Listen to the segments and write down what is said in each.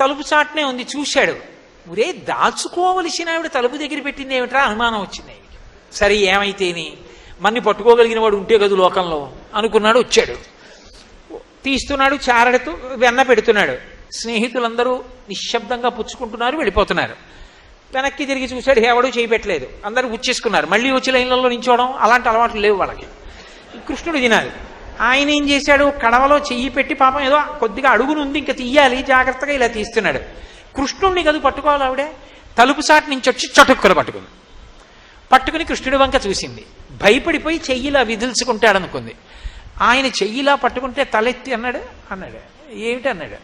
తలుపు చాటునే ఉంది, చూశాడు. ఒరే, దాచుకోవలసిన ఆవిడ తలుపు దగ్గర పెట్టింది ఏమిట్రా అనుమానం వచ్చింది ఆయనకి. సరే ఏమైతేని, మన్ని పట్టుకోగలిగిన వాడు ఉంటే కదా లోకంలో అనుకున్నాడు. వచ్చాడు, తీస్తున్నాడు, చారడుతూ వెన్న పెడుతున్నాడు. స్నేహితులందరూ నిశ్శబ్దంగా పుచ్చుకుంటున్నారు, వెళ్ళిపోతున్నారు. వెనక్కి తిరిగి చూశాడు, ఎవడూ చేయి పెట్టలేదు. అందరూ పుచ్చేసుకున్నారు. మళ్ళీ వచ్చి లైన్లలో నించోవడం అలాంటి అలవాట్లు లేవు వాళ్ళకి. కృష్ణుడు తినాలి. ఆయన ఏం చేశాడు, కడవలో చెయ్యి పెట్టి పాపం ఏదో కొద్దిగా అడుగునుంది, ఇంకా తీయాలి, జాగ్రత్తగా ఇలా తీస్తున్నాడు. కృష్ణుడిని కదా పట్టుకోవాలి ఆవిడే. తలుపు సాటి నుంచి వచ్చి చటుక్కులు పట్టుకుని కృష్ణుడి వంక చూసింది. భయపడిపోయి చెయ్యిలా విదిల్చుకుంటాడనుకుంది. ఆయన చెయ్యిలా పట్టుకుంటే తలెత్తి అన్నాడు. ఏమిటి అన్నాడు.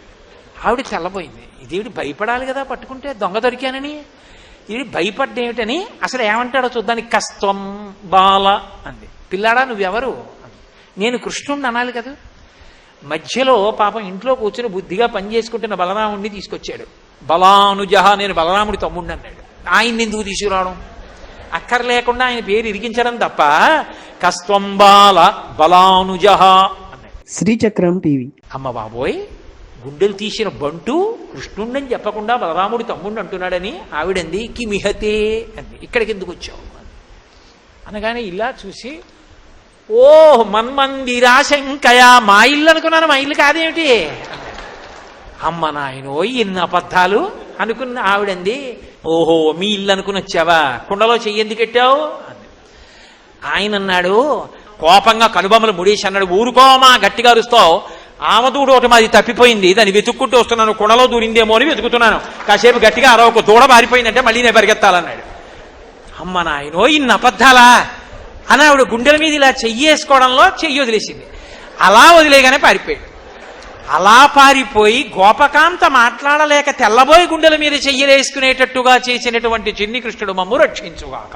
ఆవిడ తెల్లబోయింది. ఇదేమిటి, భయపడాలి కదా పట్టుకుంటే, దొంగ దొరికానని. ఇది భయపడ్డేమిటని అసలు ఏమంటాడో చూద్దానికి. కస్త్వం బాల అంది. పిల్లాడా నువ్వెవరు? నేను కృష్ణుడిని అనాలి కదా. మధ్యలో పాపం ఇంట్లో కూర్చుని బుద్ధిగా పనిచేసుకుంటున్న బలరాముడిని తీసుకొచ్చాడు. బలానుజహ, నేను బలరాముడి తమ్ముడిని అన్నాడు. ఆయన్ని ఎందుకు తీసుకురావడం, అక్కర్లేకుండా ఆయన పేరు ఇరిగించడం తప్ప. కస్త్వం బాల బలానుజహ అన్నాడు. శ్రీచక్రం టీవీ. అమ్మ బాబోయ్, గుండెలు తీసిన బంటు కృష్ణుండని చెప్పకుండా బలరాముడి తమ్ముడిని అంటున్నాడని ఆవిడంది. కిమిహతే అంది. ఇక్కడికి ఎందుకు వచ్చావు అనగానే ఇలా చూసి, ఓ మన్మందిరాశంకయా, మా ఇల్లు అనుకున్నాను, మా ఇల్లు కాదేమిటి. అమ్మ నాయనో, ఎన్ని అబద్ధాలు అనుకున్న ఆవిడంది. ఓహో, మీ ఇల్లు అనుకుని వచ్చావా, కుండలో చెయ్యి ఎందుకు పెట్టావు అంది. ఆయన అన్నాడు కోపంగా, కనుబొమ్మలు ముడేసి అన్నాడు, ఊరుకోమా, గట్టిగా అరుస్తావు. ఆమదూడు ఒకటి మాది తప్పిపోయింది, దాన్ని వెతుక్కుంటూ వస్తున్నాను, కుండలో దూరిందేమో అని వెతుకుతున్నాను, కాసేపు గట్టిగా అరవకు, దూడ మారిపోయిందంటే మళ్ళీ నేను పరిగెత్తాలన్నాడు. అమ్మ నాయనో, ఇన్ని అబద్ధాలా అని ఆవిడ గుండెల మీద ఇలా చెయ్యేసుకోవడంలో చెయ్యి వదిలేసింది. అలా వదిలేగానే పారిపోయాడు. అలా పారిపోయి గోపకాంత మాట్లాడలేక తెల్లబోయి గుండెల మీద చెయ్యలేసుకునేటట్టుగా చేసినటువంటి చిన్ని కృష్ణుడు మమ్ము రక్షించుగాక.